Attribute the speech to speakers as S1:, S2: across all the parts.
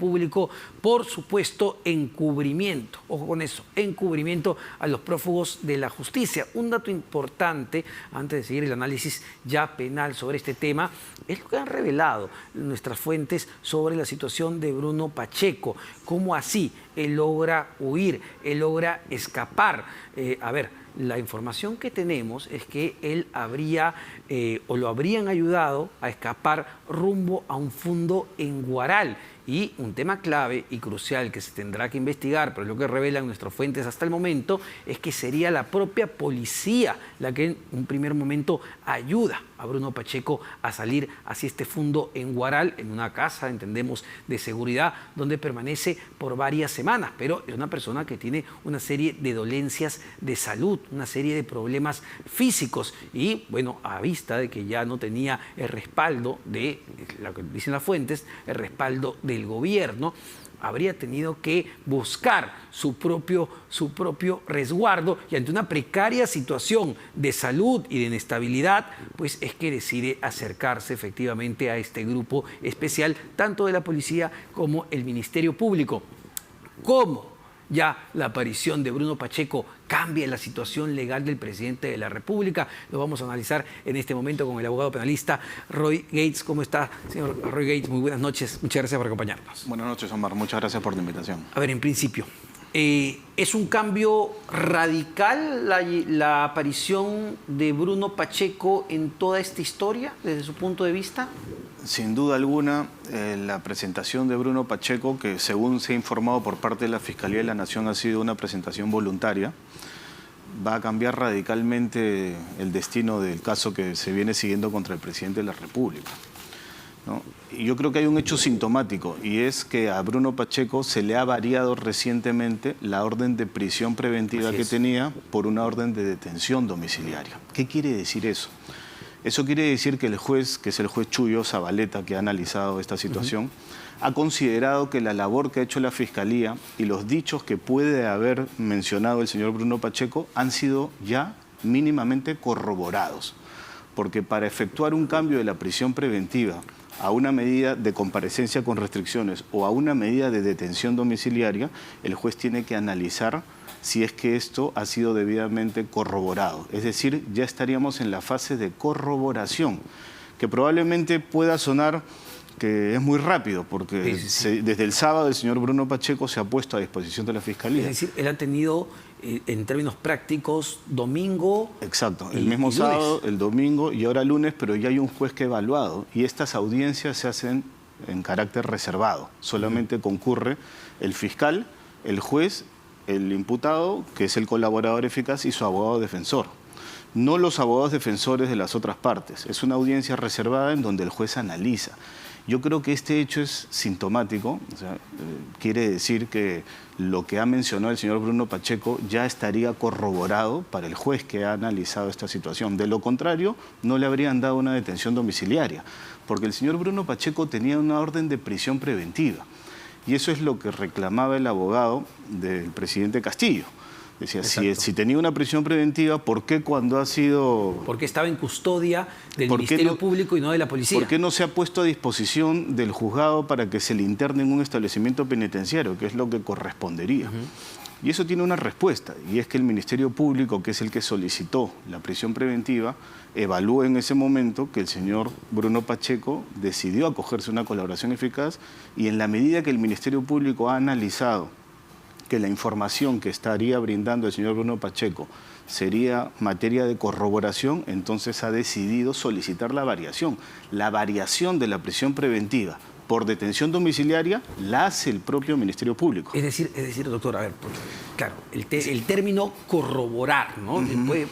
S1: Público por supuesto encubrimiento. Ojo con eso, encubrimiento a los prófugos de la justicia. Un dato importante, antes de seguir el análisis ya penal sobre este tema, es lo que han revelado nuestras fuentes sobre la situación de Bruno Pacheco. ¿Cómo así? Él logra huir, él logra escapar. La información que tenemos es que él habría o lo habrían ayudado a escapar rumbo a un fundo en Guaral. Y un tema clave y crucial que se tendrá que investigar, pero es lo que revelan nuestras fuentes hasta el momento, es que sería la propia policía la que en un primer momento ayuda a Bruno Pacheco a salir hacia este fundo en Guaral, en una casa, entendemos, de seguridad, donde permanece por varias semanas. Pero es una persona que tiene una serie de dolencias de salud, una serie de problemas físicos y, bueno, a vista de que ya no tenía el respaldo de, lo que dicen las fuentes, el respaldo del gobierno, habría tenido que buscar su propio resguardo y ante una precaria situación de salud y de inestabilidad, pues es que decide acercarse efectivamente a este grupo especial, tanto de la policía como el Ministerio Público. ¿Cómo ya la aparición de Bruno Pacheco cambia la situación legal del presidente de la República? Lo vamos a analizar en este momento con el abogado penalista Roy Gates. ¿Cómo está, señor Roy Gates? Muy buenas noches. Muchas gracias por acompañarnos.
S2: Buenas noches, Omar. Muchas gracias por la invitación.
S1: A ver, en principio, ¿es un cambio radical la aparición de Bruno Pacheco en toda esta historia, desde su punto de vista?
S2: Sin duda alguna, la presentación de Bruno Pacheco, que según se ha informado por parte de la Fiscalía de la Nación ha sido una presentación voluntaria, va a cambiar radicalmente el destino del caso que se viene siguiendo contra el presidente de la República, ¿no? Y yo creo que hay un hecho sintomático, y es que a Bruno Pacheco se le ha variado recientemente la orden de prisión preventiva que tenía por una orden de detención domiciliaria. ¿Qué quiere decir eso? Eso quiere decir que el juez, que es el juez Chuyo Zabaleta, que ha analizado esta situación, ha considerado que la labor que ha hecho la Fiscalía y los dichos que puede haber mencionado el señor Bruno Pacheco han sido ya mínimamente corroborados. Porque para efectuar un cambio de la prisión preventiva a una medida de comparecencia con restricciones o a una medida de detención domiciliaria, el juez tiene que analizar si es que esto ha sido debidamente corroborado. Es decir, ya estaríamos en la fase de corroboración, que probablemente pueda sonar que es muy rápido, porque desde el sábado el señor Bruno Pacheco se ha puesto a disposición de la Fiscalía.
S1: Es decir, él ha tenido, en términos prácticos, domingo...
S2: Exacto, el mismo sábado, el domingo y ahora lunes, pero ya hay un juez que ha evaluado y estas audiencias se hacen en carácter reservado. Solamente concurre el fiscal, el juez, el imputado, que es el colaborador eficaz, y su abogado defensor. No los abogados defensores de las otras partes. Es una audiencia reservada en donde el juez analiza. Yo creo que este hecho es sintomático, o sea, quiere decir que lo que ha mencionado el señor Bruno Pacheco ya estaría corroborado para el juez que ha analizado esta situación. De lo contrario, no le habrían dado una detención domiciliaria, porque el señor Bruno Pacheco tenía una orden de prisión preventiva. Y eso es lo que reclamaba el abogado del presidente Castillo. Decía, si tenía una prisión preventiva, ¿por qué cuando ha sido...?
S1: Porque estaba en custodia del Ministerio Público y no de la policía.
S2: ¿Por qué no se ha puesto a disposición del juzgado para que se le interne en un establecimiento penitenciario, que es lo que correspondería? Y eso tiene una respuesta, y es que el Ministerio Público, que es el que solicitó la prisión preventiva, evaluó en ese momento que el señor Bruno Pacheco decidió acogerse a una colaboración eficaz, y en la medida que el Ministerio Público ha analizado que la información que estaría brindando el señor Bruno Pacheco sería materia de corroboración, entonces ha decidido solicitar la variación. La variación de la prisión preventiva por detención domiciliaria la hace el propio Ministerio Público.
S1: Es decir, doctor, a ver, porque, claro, el término corroborar, ¿no?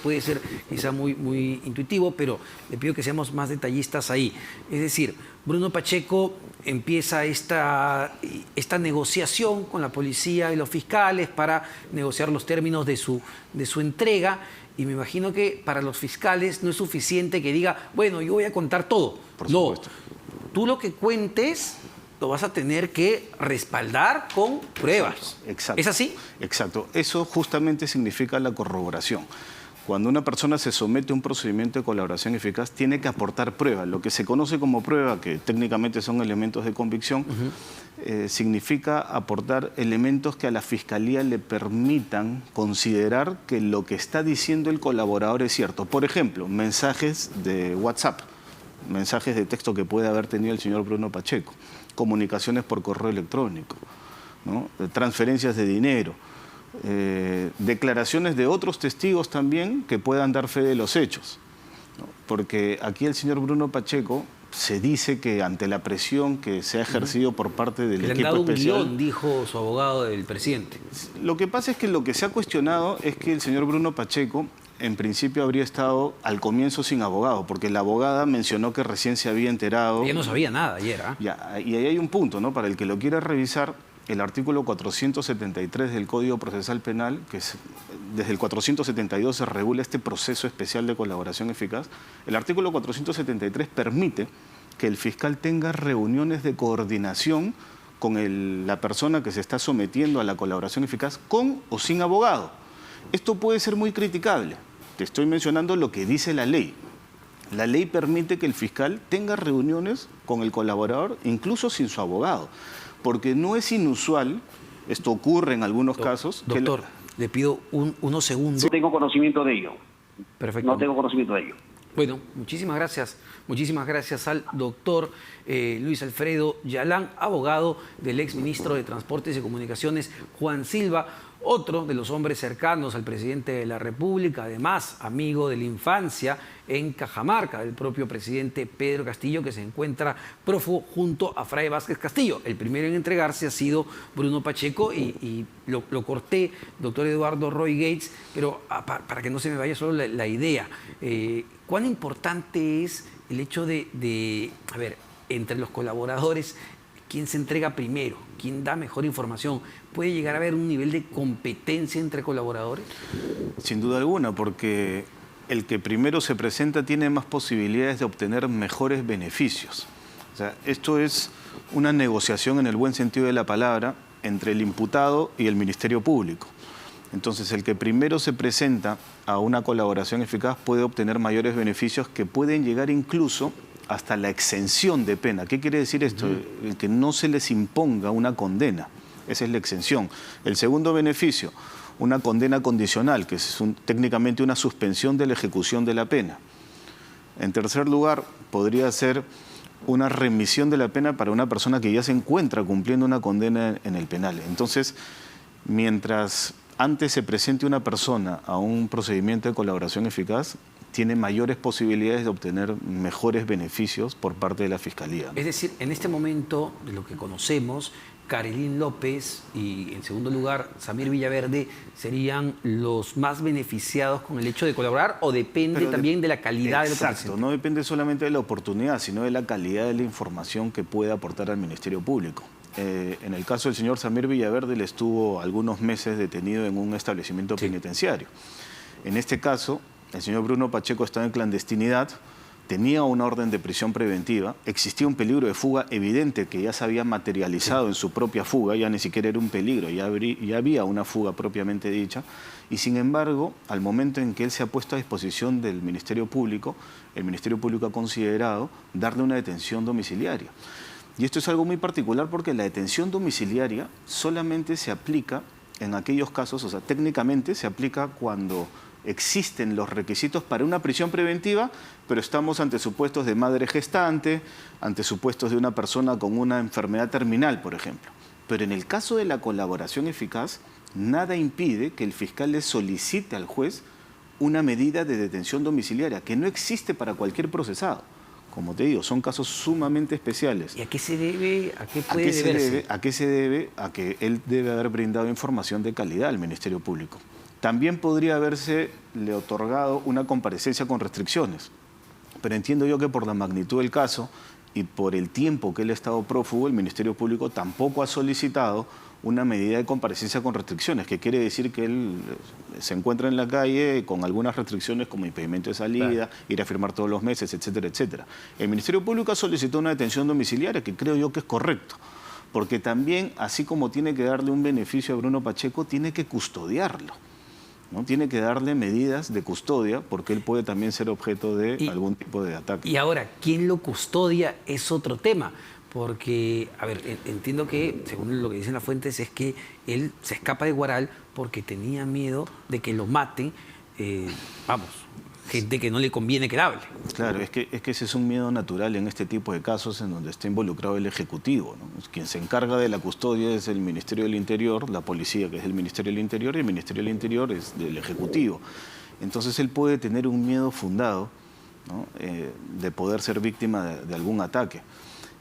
S1: Puede ser quizá muy intuitivo, pero le pido que seamos más detallistas ahí. Es decir, Bruno Pacheco empieza esta negociación con la policía y los fiscales para negociar los términos de su entrega, y me imagino que para los fiscales no es suficiente que diga, bueno, yo voy a contar todo.
S2: Por supuesto.
S1: Tú lo que cuentes lo vas a tener que respaldar con pruebas.
S2: Exacto.
S1: ¿Es así?
S2: Exacto. Eso justamente significa la corroboración. Cuando una persona se somete a un procedimiento de colaboración eficaz, tiene que aportar pruebas. Lo que se conoce como prueba, que técnicamente son elementos de convicción, significa aportar elementos que a la Fiscalía le permitan considerar que lo que está diciendo el colaborador es cierto. Por ejemplo, mensajes de WhatsApp, mensajes de texto que puede haber tenido el señor Bruno Pacheco, comunicaciones por correo electrónico, ¿no? Transferencias de dinero. Declaraciones de otros testigos también que puedan dar fe de los hechos, ¿no? Porque aquí el señor Bruno Pacheco se dice que ante la presión que se ha ejercido por parte del equipo especial...
S1: Le han dado un guión, dijo su abogado del presidente.
S2: Lo que pasa es que lo que se ha cuestionado es que el señor Bruno Pacheco en principio habría estado al comienzo sin abogado, porque la abogada mencionó que recién se había enterado...
S1: Ella no sabía nada ayer, ¿eh?
S2: Ya, y ahí hay un punto, ¿no? Para el que lo quiera revisar, el artículo 473 del Código Procesal Penal, que es, desde el 472 se regula este proceso especial de colaboración eficaz. El artículo 473 permite que el fiscal tenga reuniones de coordinación con la persona que se está sometiendo a la colaboración eficaz, con o sin abogado. Esto puede ser muy criticable. Te estoy mencionando lo que dice la ley. La ley permite que el fiscal tenga reuniones con el colaborador, incluso sin su abogado. Porque no es inusual, esto ocurre en algunos casos...
S1: Doctor, le pido unos segundos.
S3: No tengo conocimiento de ello.
S1: Perfecto.
S3: No tengo conocimiento de ello.
S1: Bueno, muchísimas gracias al doctor Luis Alfredo Yalán, abogado del exministro de Transportes y Comunicaciones, Juan Silva, otro de los hombres cercanos al presidente de la República, además amigo de la infancia en Cajamarca, del propio presidente Pedro Castillo, que se encuentra prófugo junto a Fray Vázquez Castillo. El primero en entregarse ha sido Bruno Pacheco y lo corté, doctor Eduardo Roy Gates, pero para que no se me vaya solo la idea, ¿cuán importante es el hecho de, a ver, entre los colaboradores, quién se entrega primero, quién da mejor información? ¿Puede llegar a haber un nivel de competencia entre colaboradores?
S2: Sin duda alguna, porque el que primero se presenta tiene más posibilidades de obtener mejores beneficios. O sea, esto es una negociación en el buen sentido de la palabra entre el imputado y el Ministerio Público. Entonces, el que primero se presenta a una colaboración eficaz puede obtener mayores beneficios que pueden llegar incluso hasta la exención de pena. ¿Qué quiere decir esto? El que no se les imponga una condena. Esa es la exención. El segundo beneficio, una condena condicional, que es técnicamente una suspensión de la ejecución de la pena. En tercer lugar, podría ser una remisión de la pena para una persona que ya se encuentra cumpliendo una condena en el penal. Entonces, mientras antes se presente una persona a un procedimiento de colaboración eficaz, tiene mayores posibilidades de obtener mejores beneficios por parte de la Fiscalía.
S1: Es decir, en este momento, de lo que conocemos, Carolín López y, en segundo lugar, Samir Villaverde serían los más beneficiados con el hecho de colaborar, ¿o depende también de la calidad de lo que presenta?
S2: Exacto, no depende solamente de la oportunidad, sino de la calidad de la información que puede aportar al Ministerio Público. En el caso del señor Samir Villaverde, él estuvo algunos meses detenido en un establecimiento penitenciario. En este caso, el señor Bruno Pacheco estaba en clandestinidad, tenía una orden de prisión preventiva, existía un peligro de fuga evidente que ya se había materializado en su propia fuga, ya ni siquiera era un peligro, ya había una fuga propiamente dicha, y sin embargo, al momento en que él se ha puesto a disposición del Ministerio Público, el Ministerio Público ha considerado darle una detención domiciliaria. Y esto es algo muy particular porque la detención domiciliaria solamente se aplica en aquellos casos, o sea, técnicamente se aplica cuando existen los requisitos para una prisión preventiva, pero estamos ante supuestos de madre gestante, ante supuestos de una persona con una enfermedad terminal, por ejemplo. Pero en el caso de la colaboración eficaz, nada impide que el fiscal le solicite al juez una medida de detención domiciliaria, que no existe para cualquier procesado. Como te digo, son casos sumamente especiales.
S1: ¿Y a qué se debe? ¿A qué puede deberse?
S2: ¿A qué se debe? A que él debe haber brindado información de calidad al Ministerio Público. También podría haberse le otorgado una comparecencia con restricciones, pero entiendo yo que por la magnitud del caso y por el tiempo que él ha estado prófugo, el Ministerio Público tampoco ha solicitado una medida de comparecencia con restricciones, que quiere decir que él se encuentra en la calle con algunas restricciones como impedimento de salida, ir a firmar todos los meses, etcétera, etcétera. El Ministerio Público ha solicitado una detención domiciliaria, que creo yo que es correcto, porque también, así como tiene que darle un beneficio a Bruno Pacheco, tiene que custodiarlo. ¿no? Tiene que darle medidas de custodia porque él puede también ser objeto de algún tipo de ataque.
S1: Y ahora, ¿quién lo custodia? Es otro tema. Porque, a ver, entiendo que, según lo que dicen las fuentes, es que él se escapa de Huaral porque tenía miedo de que lo maten, gente que no le conviene que le hable.
S2: Claro, es que ese es un miedo natural en este tipo de casos en donde está involucrado el Ejecutivo, ¿no? Quien se encarga de la custodia es el Ministerio del Interior, la policía, que es el Ministerio del Interior, y el Ministerio del Interior es del Ejecutivo. Entonces él puede tener un miedo fundado, ¿no? De poder ser víctima de algún ataque.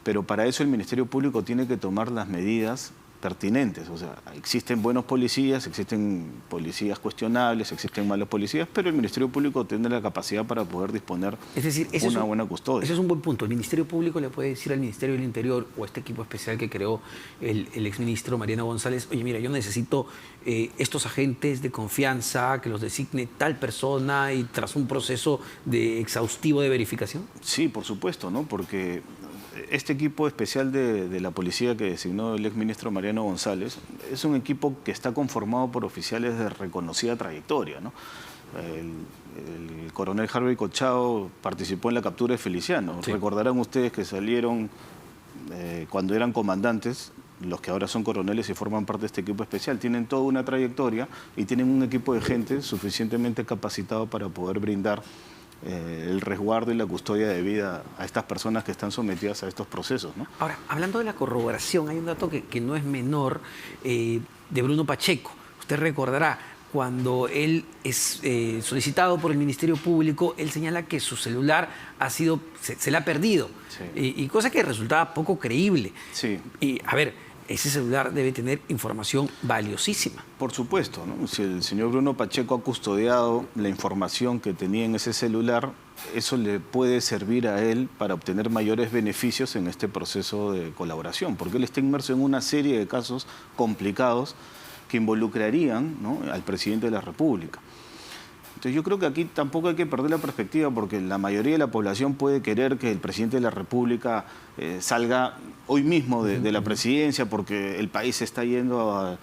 S2: Pero para eso el Ministerio Público tiene que tomar las medidas pertinentes. O sea, existen buenos policías, existen policías cuestionables, existen malos policías, pero el Ministerio Público tiene la capacidad para poder disponer una buena custodia.
S1: Ese es un buen punto. El Ministerio Público le puede decir al Ministerio del Interior o a este equipo especial que creó el exministro Mariano González: oye, mira, yo necesito estos agentes de confianza, que los designe tal persona, y tras un proceso exhaustivo de verificación.
S2: Sí, por supuesto, ¿no? Porque este equipo especial de la policía que designó el exministro Mariano González es un equipo que está conformado por oficiales de reconocida trayectoria, ¿no? El coronel Harvey Cochao participó en la captura de Feliciano. Sí. Recordarán ustedes que salieron cuando eran comandantes, los que ahora son coroneles y forman parte de este equipo especial. Tienen toda una trayectoria y tienen un equipo de gente suficientemente capacitado para poder brindar el resguardo y la custodia de vida a estas personas que están sometidas a estos procesos, ¿no?
S1: Ahora, hablando de la corroboración, hay un dato que no es menor, de Bruno Pacheco. Usted recordará, cuando él es solicitado por el Ministerio Público, él señala que su celular se le ha perdido. Sí. Y cosa que resultaba poco creíble.
S2: Sí.
S1: Y, a ver, ese celular debe tener información valiosísima.
S2: Por supuesto, ¿no? Si el señor Bruno Pacheco ha custodiado la información que tenía en ese celular, eso le puede servir a él para obtener mayores beneficios en este proceso de colaboración, porque él está inmerso en una serie de casos complicados que involucrarían, ¿no?, al presidente de la República. Entonces yo creo que aquí tampoco hay que perder la perspectiva, porque la mayoría de la población puede querer que el presidente de la República salga hoy mismo de la presidencia porque el país se está yendo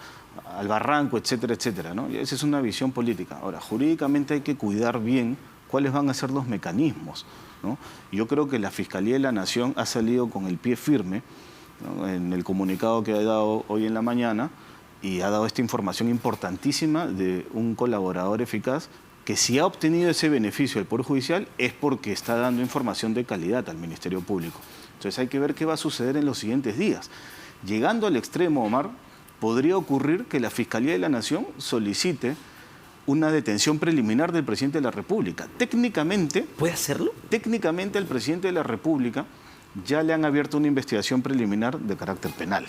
S2: al barranco, etcétera, etcétera, ¿no? Y esa es una visión política. Ahora, jurídicamente hay que cuidar bien cuáles van a ser los mecanismos, ¿no? Yo creo que la Fiscalía de la Nación ha salido con el pie firme, ¿no?, en el comunicado que ha dado hoy en la mañana, y ha dado esta información importantísima de un colaborador eficaz que, si ha obtenido ese beneficio del Poder Judicial, es porque está dando información de calidad al Ministerio Público. Entonces hay que ver qué va a suceder en los siguientes días. Llegando al extremo, Omar, podría ocurrir que la Fiscalía de la Nación solicite una detención preliminar del presidente de la República. Técnicamente...
S1: ¿Puede hacerlo?
S2: Técnicamente al presidente de la República ya le han abierto una investigación preliminar de carácter penal.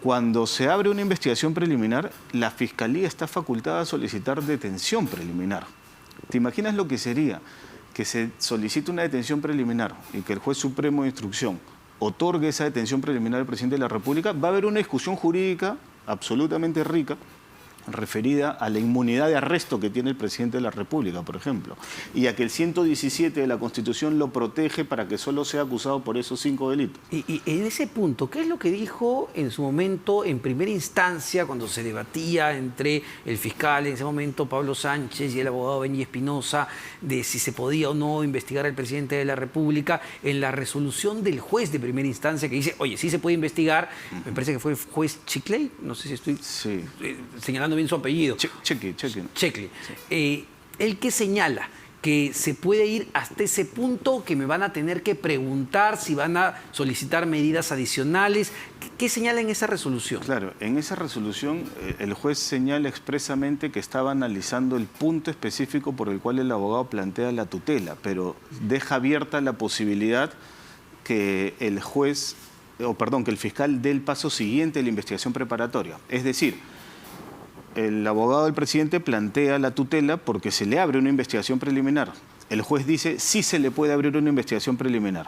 S2: Cuando se abre una investigación preliminar, la Fiscalía está facultada a solicitar detención preliminar. ¿Te imaginas lo que sería? Que se solicite una detención preliminar y que el juez supremo de instrucción otorgue esa detención preliminar al presidente de la República. Va a haber una discusión jurídica absolutamente rica referida a la inmunidad de arresto que tiene el presidente de la República, por ejemplo, y a que el 117 de la Constitución lo protege para que solo sea acusado por esos 5 delitos.
S1: Y en ese punto, ¿qué es lo que dijo en su momento, en primera instancia, cuando se debatía entre el fiscal, en ese momento Pablo Sánchez, y el abogado Benny Espinosa, de si se podía o no investigar al presidente de la República, en la resolución del juez de primera instancia que dice, oye, sí se puede investigar? Me parece que fue el juez Chicley, no sé si estoy señalando bien su apellido.
S2: Checli.
S1: Sí. El que señala que se puede ir hasta ese punto, que me van a tener que preguntar si van a solicitar medidas adicionales. ¿Qué señala en esa resolución?
S2: Claro, en esa resolución el juez señala expresamente que estaba analizando el punto específico por el cual el abogado plantea la tutela, pero deja abierta la posibilidad que el juez, que el fiscal dé el paso siguiente de la investigación preparatoria. Es decir, el abogado del presidente plantea la tutela porque se le abre una investigación preliminar. El juez dice, sí se le puede abrir una investigación preliminar.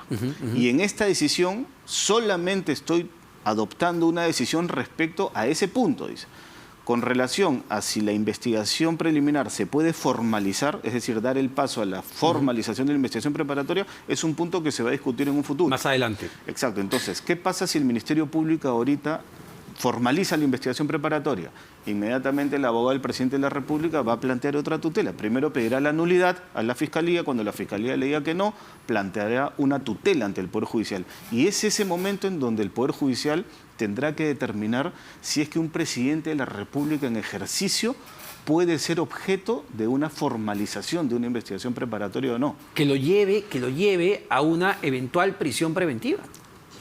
S2: Y en esta decisión solamente estoy adoptando una decisión respecto a ese punto, dice. Con relación a si la investigación preliminar se puede formalizar, es decir, dar el paso a la formalización de la investigación preparatoria, es un punto que se va a discutir en un futuro.
S1: Más adelante.
S2: Exacto. Entonces, ¿qué pasa si el Ministerio Público ahorita formaliza la investigación preparatoria, inmediatamente el abogado del presidente de la República va a plantear otra tutela. Primero pedirá la nulidad a la Fiscalía, cuando la Fiscalía le diga que no, planteará una tutela ante el Poder Judicial. Y es ese momento en donde el Poder Judicial tendrá que determinar si es que un presidente de la República en ejercicio puede ser objeto de una formalización de una investigación preparatoria o no.
S1: Que lo lleve a una eventual prisión preventiva.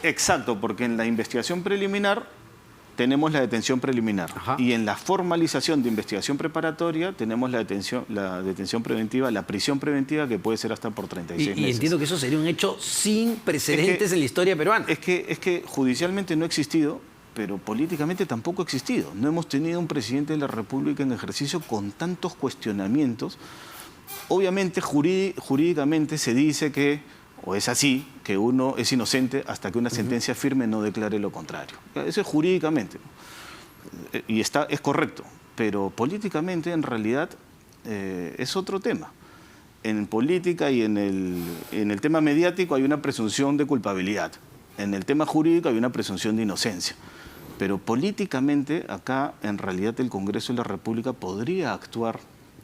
S2: Exacto, porque en la investigación preliminar tenemos la detención preliminar.
S1: Ajá.
S2: Y en la formalización de investigación preparatoria tenemos la detención preventiva, la prisión preventiva, que puede ser hasta por 36 meses.
S1: Y entiendo que eso sería un hecho sin precedentes en la historia peruana.
S2: Es que judicialmente no ha existido, pero políticamente tampoco ha existido. No hemos tenido un presidente de la República en ejercicio con tantos cuestionamientos. Obviamente, jurídicamente se dice que, o es así, que uno es inocente hasta que una sentencia firme no declare lo contrario. Eso es jurídicamente. Y es correcto. Pero políticamente, en realidad, es otro tema. En política y en el tema mediático hay una presunción de culpabilidad. En el tema jurídico hay una presunción de inocencia. Pero políticamente, acá, en realidad, el Congreso de la República podría actuar,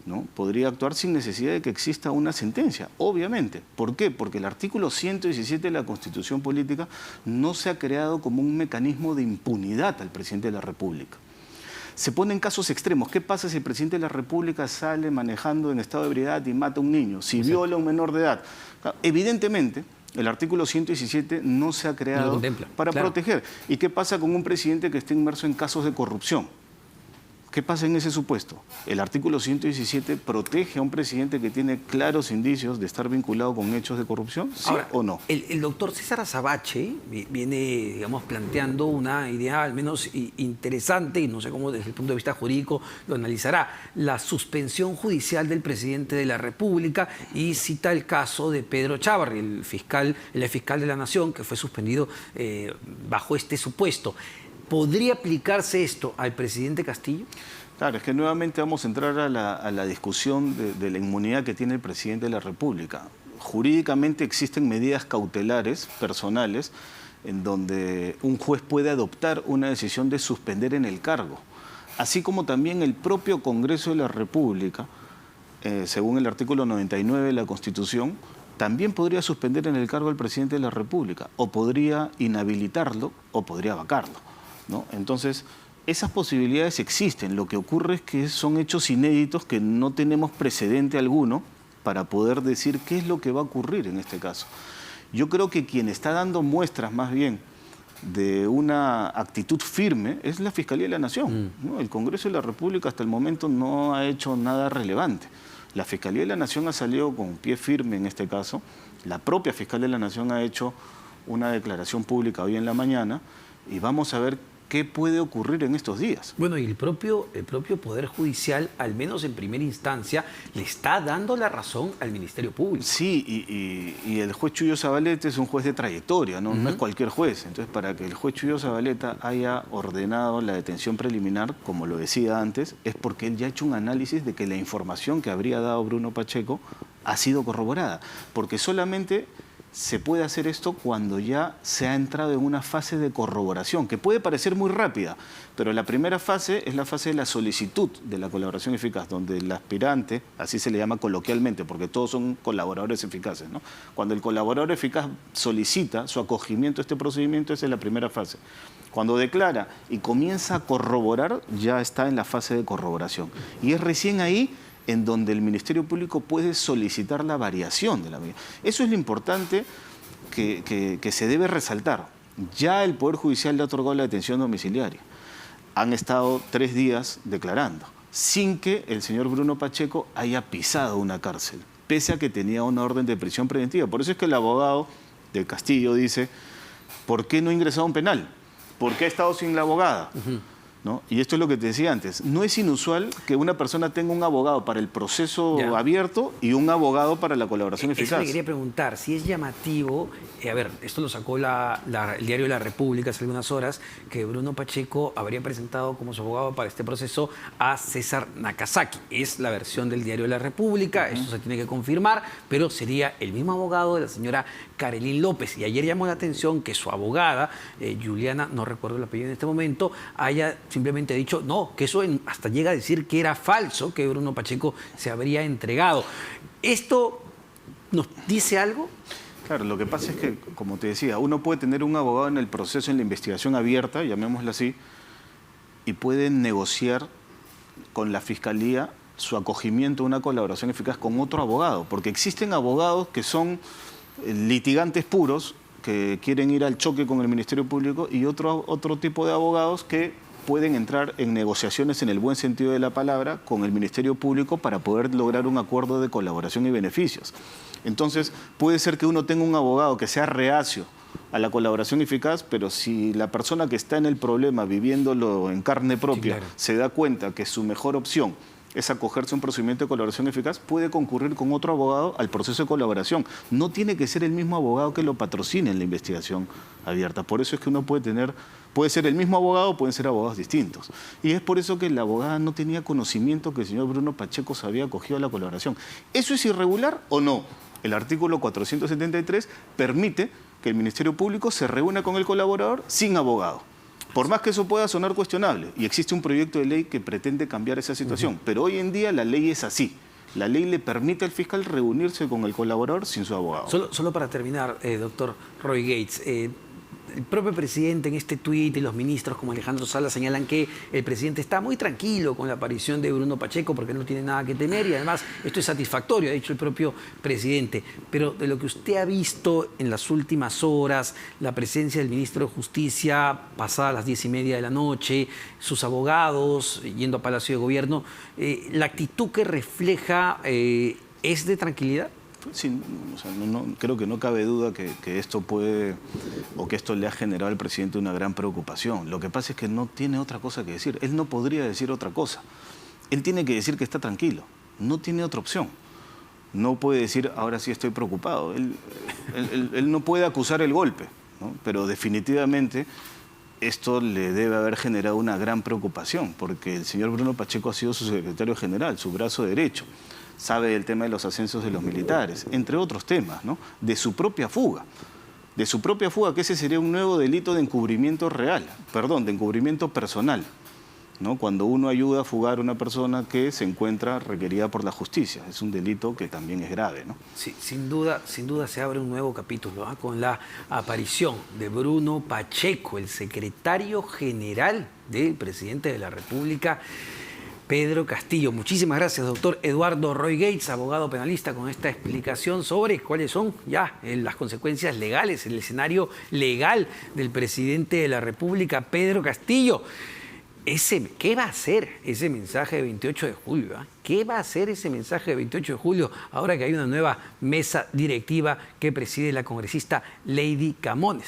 S2: ¿no? Podría actuar sin necesidad de que exista una sentencia, obviamente. ¿Por qué? Porque el artículo 117 de la Constitución Política no se ha creado como un mecanismo de impunidad al presidente de la República. Se ponen casos extremos. ¿Qué pasa si el presidente de la República sale manejando en estado de ebriedad y mata a un niño? Si viola a un menor de edad. Evidentemente, el artículo 117 no se ha creado para proteger. ¿Y qué pasa con un presidente que esté inmerso en casos de corrupción? ¿Qué pasa en ese supuesto? El artículo 117 protege a un presidente que tiene claros indicios de estar vinculado con hechos de corrupción, ¿sí
S1: Ahora,
S2: o no?
S1: El doctor César Azabache viene, digamos, planteando una idea al menos interesante, y no sé cómo desde el punto de vista jurídico lo analizará, la suspensión judicial del presidente de la República, y cita el caso de Pedro Chávarri, el fiscal de la Nación, que fue suspendido bajo este supuesto. ¿Podría aplicarse esto al presidente Castillo?
S2: Claro, es que nuevamente vamos a entrar a la discusión de la inmunidad que tiene el presidente de la República. Jurídicamente existen medidas cautelares personales en donde un juez puede adoptar una decisión de suspender en el cargo, así como también el propio Congreso de la República, según el artículo 99 de la Constitución, también podría suspender en el cargo al presidente de la República, o podría inhabilitarlo o podría vacarlo, ¿no? Entonces, esas posibilidades existen. Lo que ocurre es que son hechos inéditos que no tenemos precedente alguno para poder decir qué es lo que va a ocurrir en este caso. Yo creo que quien está dando muestras más bien de una actitud firme es la Fiscalía de la Nación, ¿no? El Congreso de la República hasta el momento no ha hecho nada relevante. La Fiscalía de la Nación ha salido con pie firme en este caso. La propia Fiscalía de la Nación ha hecho una declaración pública hoy en la mañana y vamos a ver qué puede ocurrir en estos días.
S1: Bueno, y el propio Poder Judicial, al menos en primera instancia, le está dando la razón al Ministerio Público.
S2: Sí, y el juez Chuyo Zabaleta es un juez de trayectoria, ¿no? No es cualquier juez. Entonces, para que el juez Chuyo Zabaleta haya ordenado la detención preliminar, como lo decía antes, es porque él ya ha hecho un análisis de que la información que habría dado Bruno Pacheco ha sido corroborada. Porque solamente se puede hacer esto cuando ya se ha entrado en una fase de corroboración, que puede parecer muy rápida, pero la primera fase es la fase de la solicitud de la colaboración eficaz, donde el aspirante, así se le llama coloquialmente, porque todos son colaboradores eficaces, ¿no? Cuando el colaborador eficaz solicita su acogimiento a este procedimiento, esa es la primera fase. Cuando declara y comienza a corroborar, ya está en la fase de corroboración. Y es recién ahí en donde el Ministerio Público puede solicitar la variación de la medida. Eso es lo importante que se debe resaltar. Ya el Poder Judicial le ha otorgado la detención domiciliaria. Han estado 3 días declarando, sin que el señor Bruno Pacheco haya pisado una cárcel, pese a que tenía una orden de prisión preventiva. Por eso es que el abogado del Castillo dice, ¿por qué no ha ingresado a un penal? ¿Por qué ha estado sin la abogada? ¿no? Y esto es lo que te decía antes. No es inusual que una persona tenga un abogado para el proceso abierto y un abogado para la colaboración eficaz.
S1: Eso le quería preguntar, si es llamativo, a ver, esto lo sacó el diario La República hace algunas horas, que Bruno Pacheco habría presentado como su abogado para este proceso a César Nakazaki. Es la versión del diario La República, esto se tiene que confirmar, pero sería el mismo abogado de la señora Karelyn López. Y ayer llamó la atención que su abogada, Juliana, no recuerdo el apellido en este momento, haya simplemente dicho, no, que eso hasta llega a decir que era falso, que Bruno Pacheco se habría entregado. ¿Esto nos dice algo?
S2: Claro, lo que pasa es que, como te decía, uno puede tener un abogado en el proceso, en la investigación abierta, llamémosla así, y puede negociar con la Fiscalía su acogimiento a una colaboración eficaz con otro abogado, porque existen abogados que son litigantes puros, que quieren ir al choque con el Ministerio Público, y otro tipo de abogados que pueden entrar en negociaciones en el buen sentido de la palabra con el Ministerio Público para poder lograr un acuerdo de colaboración y beneficios. Entonces, puede ser que uno tenga un abogado que sea reacio a la colaboración eficaz, pero si la persona que está en el problema, viviéndolo en carne propia, se da cuenta que su mejor opción es acogerse a un procedimiento de colaboración eficaz, puede concurrir con otro abogado al proceso de colaboración. No tiene que ser el mismo abogado que lo patrocine en la investigación abierta. Por eso es que uno puede ser el mismo abogado, pueden ser abogados distintos. Y es por eso que la abogada no tenía conocimiento que el señor Bruno Pacheco se había acogido a la colaboración. ¿Eso es irregular o no? El artículo 473 permite que el Ministerio Público se reúna con el colaborador sin abogado. Por más que eso pueda sonar cuestionable, y existe un proyecto de ley que pretende cambiar esa situación, pero hoy en día la ley es así. La ley le permite al fiscal reunirse con el colaborador sin su abogado.
S1: Solo para terminar, doctor Roy Gates, el propio presidente en este tuit y los ministros como Alejandro Sala señalan que el presidente está muy tranquilo con la aparición de Bruno Pacheco porque no tiene nada que temer y además esto es satisfactorio, ha dicho el propio presidente. Pero de lo que usted ha visto en las últimas horas, la presencia del ministro de Justicia pasadas las 10:30 de la noche, sus abogados yendo a Palacio de Gobierno, ¿la actitud que refleja es de tranquilidad?
S2: Sí, o sea, creo que no cabe duda que esto puede, o que esto le ha generado al presidente una gran preocupación. Lo que pasa es que no tiene otra cosa que decir. Él no podría decir otra cosa. Él tiene que decir que está tranquilo. No tiene otra opción. No puede decir, ahora sí estoy preocupado. Él no puede acusar el golpe, ¿no? Pero definitivamente esto le debe haber generado una gran preocupación, porque el señor Bruno Pacheco ha sido su secretario general, su brazo derecho. Sabe del tema de los ascensos de los militares, entre otros temas, ¿no? De su propia fuga, que ese sería un nuevo delito de encubrimiento de encubrimiento personal, ¿no? Cuando uno ayuda a fugar a una persona que se encuentra requerida por la justicia. Es un delito que también es grave, ¿no?
S1: Sí, sin duda se abre un nuevo capítulo, ¿eh? Con la aparición de Bruno Pacheco, el secretario general del presidente de la República, Pedro Castillo. Muchísimas gracias, doctor Eduardo Roy Gates, abogado penalista, con esta explicación sobre cuáles son ya las consecuencias legales, el escenario legal del presidente de la República, Pedro Castillo. ¿Qué va a hacer ese mensaje de 28 de julio? ¿Qué va a hacer ese mensaje de 28 de julio ahora que hay una nueva mesa directiva que preside la congresista Lady Camones?